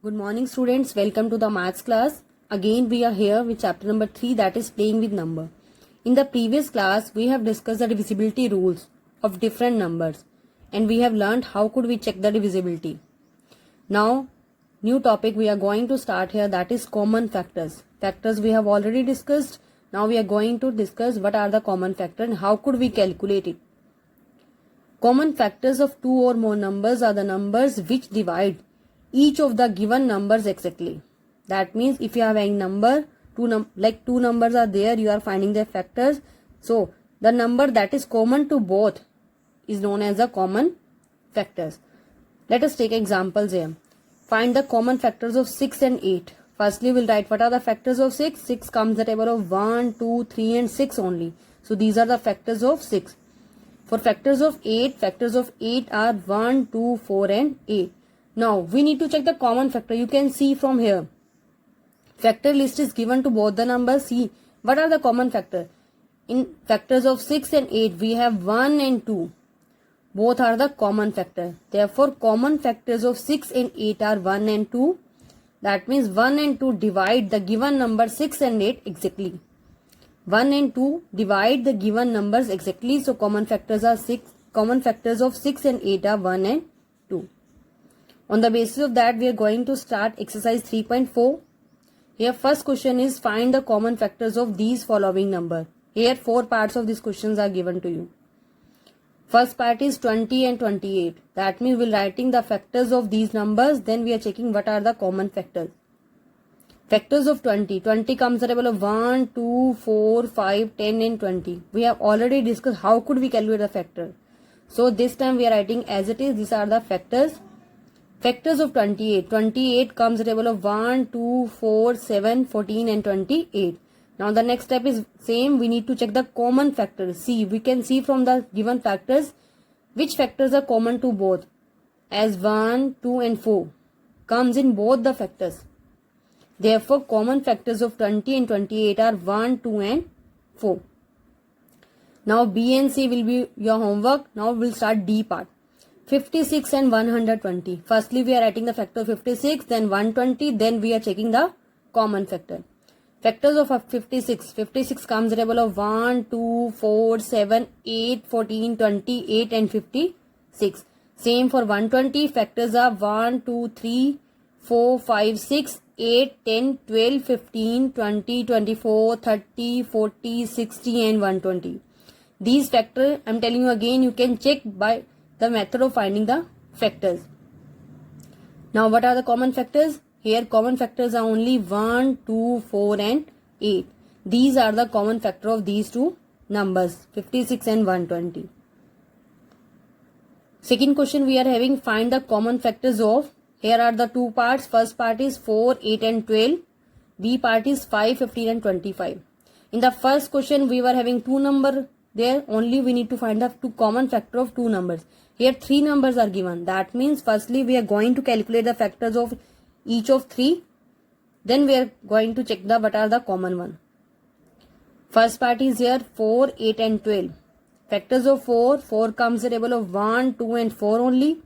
Good morning students, welcome to the maths class. Again we are here with chapter number 3, that is playing with number. In the previous class we have discussed the divisibility rules of different numbers and we have learned how could we check the divisibility. Now new topic we are going to start here, that is common factors. Factors we have already discussed. Now we are going to discuss what are the common factors and how could we calculate it. Common factors of two or more numbers are the numbers which divide each of the given numbers exactly. That means if you have a number, two numbers are there, you are finding their factors. So the number that is common to both is known as the common factors. Let us take examples here. Find the common factors of 6 and 8. Firstly, we'll write what are the factors of 6. 6 comes the table of 1, 2, 3 and 6 only. So these are the factors of 6. For factors of 8 are 1, 2, 4 and 8. Now we need to check the common factor. You can see from here. Factor list is given to both the numbers. See what are the common factor. In factors of 6 and 8 we have 1 and 2. Both are the common factor. Therefore common factors of 6 and 8 are 1 and 2. That means 1 and 2 divide the given number 6 and 8 exactly. 1 and 2 divide the given numbers exactly. So common factors are 6. Common factors of 6 and 8 are 1 and 2. On the basis of that, we are going to start exercise 3.4. Here first question is find the common factors of these following number. Here 4 parts of these questions are given to you. First part is 20 and 28. That means we are writing the factors of these numbers. Then we are checking what are the common factors. Factors of 20. 20 comes the table of 1, 2, 4, 5, 10 and 20. We have already discussed how could we calculate the factor. So this time we are writing as it is. These are the factors. Factors of 28. 28 comes the table of 1, 2, 4, 7, 14 and 28. Now the next step is same. We need to check the common factors. See, we can see from the given factors which factors are common to both. As 1, 2 and 4 comes in both the factors. Therefore common factors of 20 and 28 are 1, 2 and 4. Now B and C will be your homework. Now we'll start D part. 56 and 120. Firstly, we are writing the factor of 56, then 120, then we are checking the common factor. Factors of 56. 56 comes the table of 1, 2, 4, 7, 8, 14, 28 and 56. Same for 120. Factors are 1, 2, 3, 4, 5, 6, 8, 10, 12, 15, 20, 24, 30, 40, 60 and 120. These factors, I am telling you again, you can check by the method of finding the factors. Now what are the common factors? Here common factors are only 1, 2, 4 and 8. These are the common factor of these two numbers 56 and 120. Second question we are having, find the common factors of, here are the two parts. First part is 4, 8 and 12. B part is 5, 15 and 25. In the first question we were having two numbers there, only we need to find the two common factor of two numbers. Here 3 numbers are given. That means firstly we are going to calculate the factors of each of 3. Then we are going to check the what are the common one. First part is here 4, 8 and 12. Factors of 4. 4 comes the table of 1, 2 and 4 only.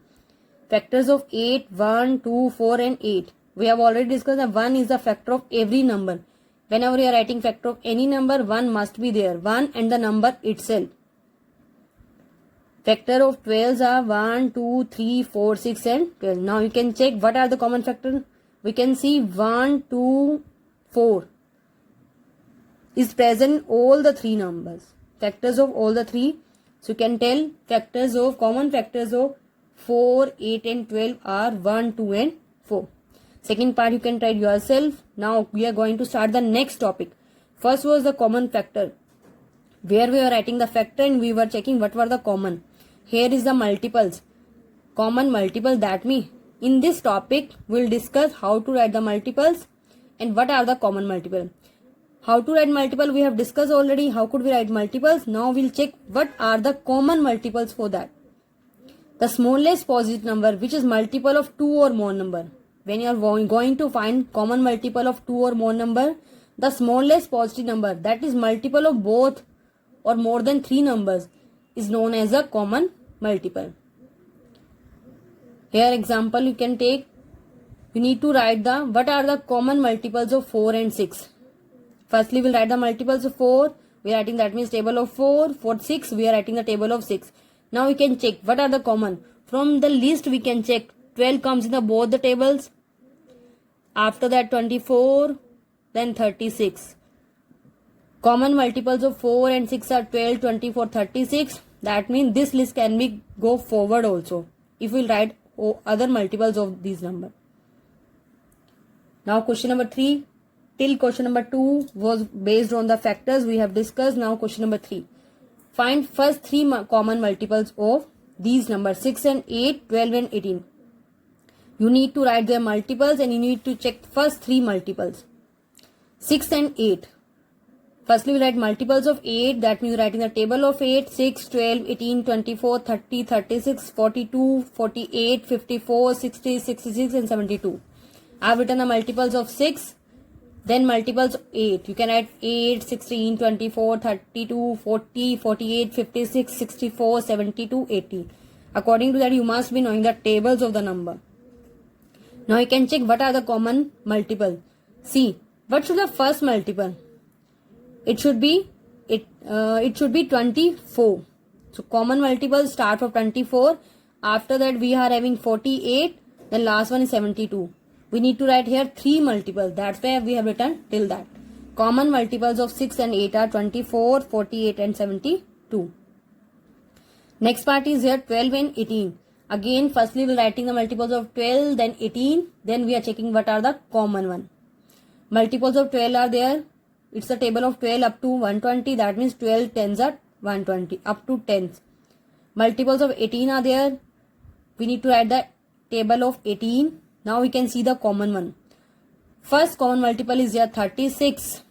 Factors of 8. 1, 2, 4 and 8. We have already discussed that 1 is the factor of every number. Whenever you are writing factor of any number, 1 must be there. 1 and the number itself. Factor of 12s are 1, 2, 3, 4, 6 and 12. Now you can check what are the common factors. We can see 1, 2, 4 is present in all the 3 numbers. Factors of all the 3. So you can tell factors of common factors of 4, 8 and 12 are 1, 2 and 4. Second part you can try yourself. Now we are going to start the next topic. First was the common factor, where we were writing the factor and we were checking what were the common. Here is the multiples. Common multiple, that means in this topic we will discuss how to write the multiples and what are the common multiple. How to write multiple we have discussed already. How could we write multiples? Now we will check what are the common multiples for that. The smallest positive number which is multiple of 2 or more number. When you are going to find common multiple of 2 or more number, the smallest positive number that is multiple of both or more than 3 numbers is known as a common multiple. Here example you can take you need to write the what are the common multiples of 4 and 6. Firstly, we'll write the multiples of 4. We are writing, that means table of 4. For 6, we are writing the table of 6. Now we can check what are the common. From the list we can check 12 comes in the both the tables. After that 24, then 36. Common multiples of 4 and 6 are 12, 24, 36. That means this list can be go forward also if we'll write other multiples of these numbers. Now question number 3. Till question number 2 was based on the factors we have discussed. Now question number 3. Find first 3 common multiples of these numbers 6 and 8, 12 and 18. You need to write their multiples and you need to check first 3 multiples. 6 and 8. Firstly, we write multiples of 8. That means writing the table of 8. 6, 12, 18, 24, 30, 36, 42, 48, 54, 60, 66 and 72. I have written the multiples of 6. Then multiples of 8. You can write 8, 16, 24, 32, 40, 48, 56, 64, 72, 80. According to that, you must be knowing the tables of the number. Now you can check what are the common multiples. See, what should the first multiple? It should be 24. So common multiples start from 24. After that we are having 48. Then last one is 72. We need to write here 3 multiples. That's why we have written till that. Common multiples of 6 and 8 are 24, 48 and 72. Next part is here 12 and 18. Again, firstly we are writing the multiples of 12, then 18. Then we are checking what are the common one. Multiples of 12 are there. It's the table of 12 up to 120. That means 12 tens are 120 up to tens. Multiples of 18 are there. We need to write the table of 18. Now we can see the common one. First common multiple is here 36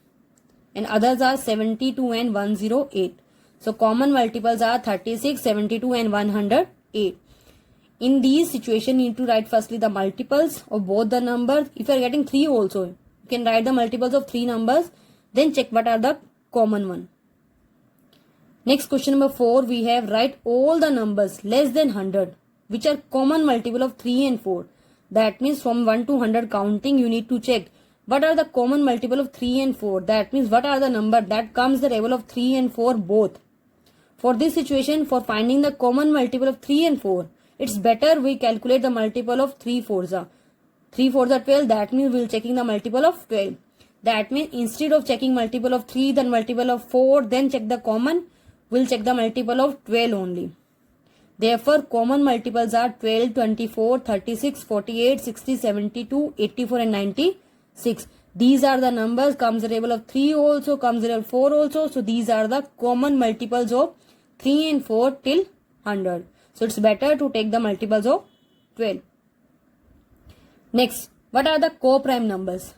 and others are 72 and 108. So common multiples are 36, 72 and 108. In these situations, you need to write firstly the multiples of both the numbers. If you are getting 3 also, you can write the multiples of 3 numbers. Then check what are the common one. Next question number 4, we have write all the numbers less than 100 which are common multiple of 3 and 4. That means from 1 to 100 counting you need to check what are the common multiple of 3 and 4. That means what are the number that comes the table of 3 and 4 both. For this situation, for finding the common multiple of 3 and 4, it's better we calculate the multiple of 3 fours are 12. That means we'll checking the multiple of 12. That means instead of checking multiple of 3, then multiple of 4, then check the common, we'll check the multiple of 12 only. Therefore, common multiples are 12, 24, 36, 48, 60, 72, 84 and 96. These are the numbers, comes the table of 3 also, comes the table of 4 also. So, these are the common multiples of 3 and 4 till 100. So, it's better to take the multiples of 12. Next, what are the co-prime numbers?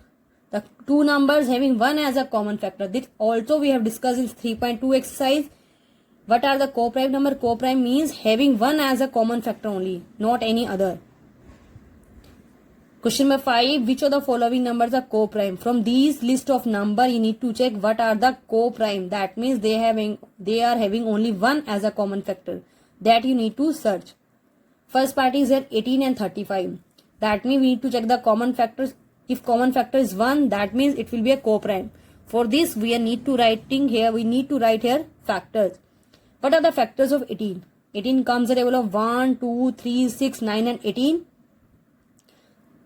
The two numbers having 1 as a common factor. This also we have discussed in 3.2 exercise. What are the co-prime number? Co-prime means having 1 as a common factor only, not any other. Question number 5. Which of the following numbers are co-prime? From these list of number, you need to check what are the co-prime. That means they are having only 1 as a common factor. That you need to search. First part is here 18 and 35. That means we need to check the common factors. If common factor is 1, that means it will be a co-prime. For this, we need to write here factors. What are the factors of 18? 18 comes the table of 1, 2, 3, 6, 9 and 18.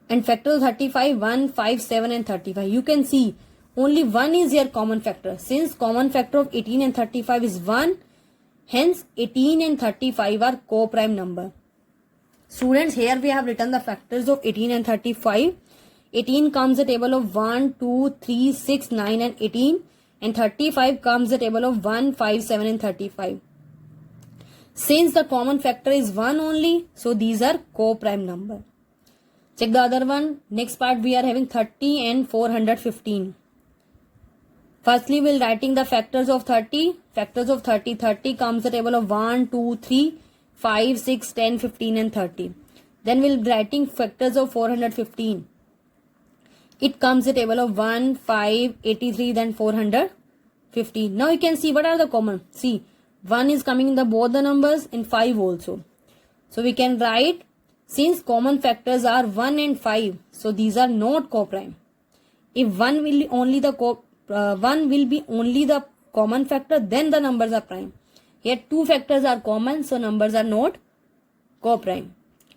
And factors of 35, 1, 5, 7 and 35. You can see only 1 is here common factor. Since common factor of 18 and 35 is 1, hence 18 and 35 are co-prime number. Students, here we have written the factors of 18 and 35. 18 comes the table of 1, 2, 3, 6, 9 and 18. And 35 comes the table of 1, 5, 7 and 35. Since the common factor is 1 only, so these are co-prime number. Check the other one. Next part we are having 30 and 415. Firstly, we'll writing the factors of 30. Factors of 30. 30 comes the table of 1, 2, 3, 5, 6, 10, 15 and 30. Then we'll writing factors of 415. It comes the table of 1, 5, 83, then 415. Now you can see what are the common. See, 1 is coming in the both the numbers and 5 also. So we can write Since common factors are 1 and 5, so these are not co-prime. If 1 will be only the common factor, then the numbers are prime. Here two factors are common, so numbers are not co-prime.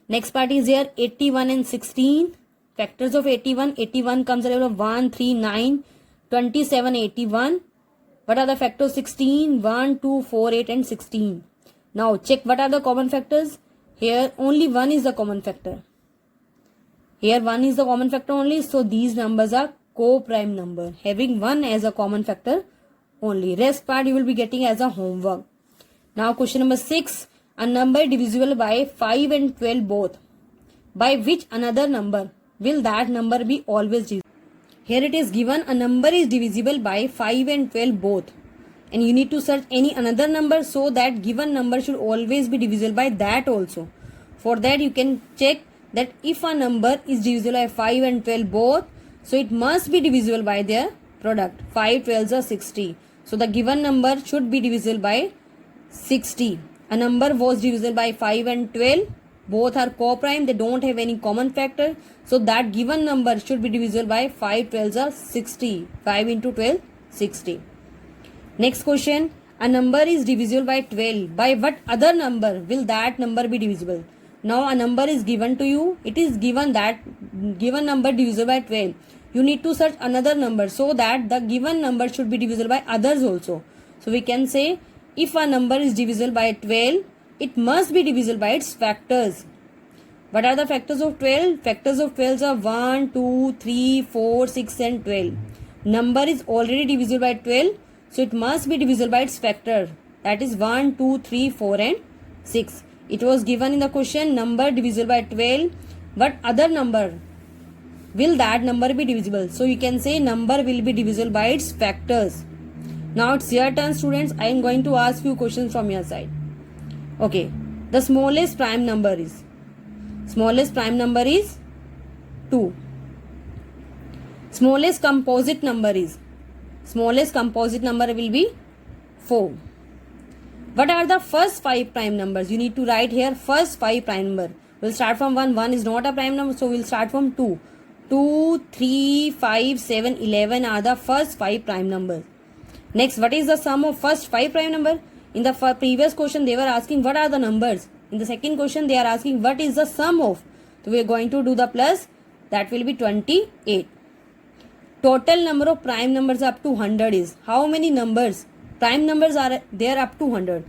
Next part is here 81 and 16. Factors of 81. 81 comes out of 1, 3, 9, 27, 81. What are the factors? 16, 1, 2, 4, 8 and 16. Now check what are the common factors. Here only 1 is the common factor. Here 1 is the common factor only. So these numbers are co-prime number, having 1 as a common factor only. Rest part you will be getting as a homework. Now question number 6. A number divisible by 5 and 12 both. By which another number will that number be always divisible? Here it is given a number is divisible by 5 and 12 both. And you need to search any another number, so that given number should always be divisible by that also. For that you can check that if a number is divisible by 5 and 12 both, so it must be divisible by their product. 5 12s are 60. So the given number should be divisible by 60. A number was divisible by 5 and 12. Both are co-prime. They don't have any common factor. So that given number should be divisible by 5 12s are 60. 5 into 12, 60. Next question. A number is divisible by 12. By what other number will that number be divisible? Now a number is given to you. It is given that given number divisible by 12. You need to search another number, so that the given number should be divisible by others also. So we can say if a number is divisible by 12, it must be divisible by its factors. What are the factors of 12? Factors of 12 are 1, 2, 3, 4, 6 and 12. Number is already divisible by 12. So it must be divisible by its factor. That is 1, 2, 3, 4 and 6. It was given in the question number divisible by 12. What other number will that number be divisible? So you can say number will be divisible by its factors. Now it's your turn, students. I am going to ask few questions from your side. Okay. The smallest prime number is 2. Smallest composite number will be 4. What are the first 5 prime numbers? You need to write here first 5 prime number. We'll start from 1. 1 is not a prime number, so we'll start from 2. 2, 3, 5, 7, 11 are the first 5 prime numbers. Next, what is the sum of first 5 prime number? In the previous question, they were asking what are the numbers. In the second question, they are asking what is the sum of. So we are going to do the plus. That will be 28. Total number of prime numbers up to 100 is how many numbers? Prime numbers are there up to 100.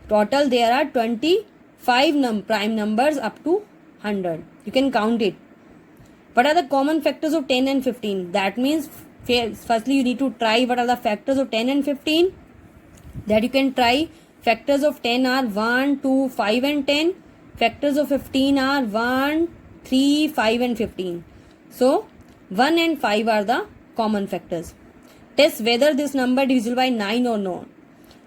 Total there are 25 prime numbers up to 100. You can count it. What are the common factors of 10 and 15? That means firstly you need to try what are the factors of 10 and 15. That you can try. Factors of 10 are 1, 2, 5 and 10. Factors of 15 are 1, 3, 5 and 15. So 1 and 5 are the common factors. Test whether this number divisible by 9 or not.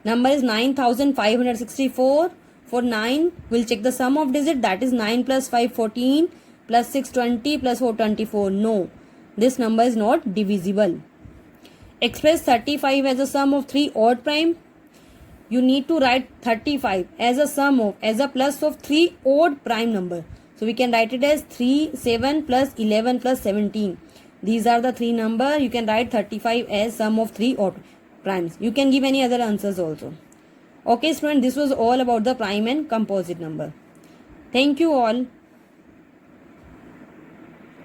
Number is 9564. For 9, we'll check the sum of digit. That is 9 plus 5, 14 plus 6, 20 plus 4, 24. No, this number is not divisible. Express 35 as a sum of 3 odd prime. You need to write 35 as a plus of 3 odd prime number. So we can write it as 3, 7 plus 11 plus 17. These are the 3 number. You can write 35 as sum of 3 odd primes. You can give any other answers also. Okay, students, this was all about the prime and composite number. Thank you all.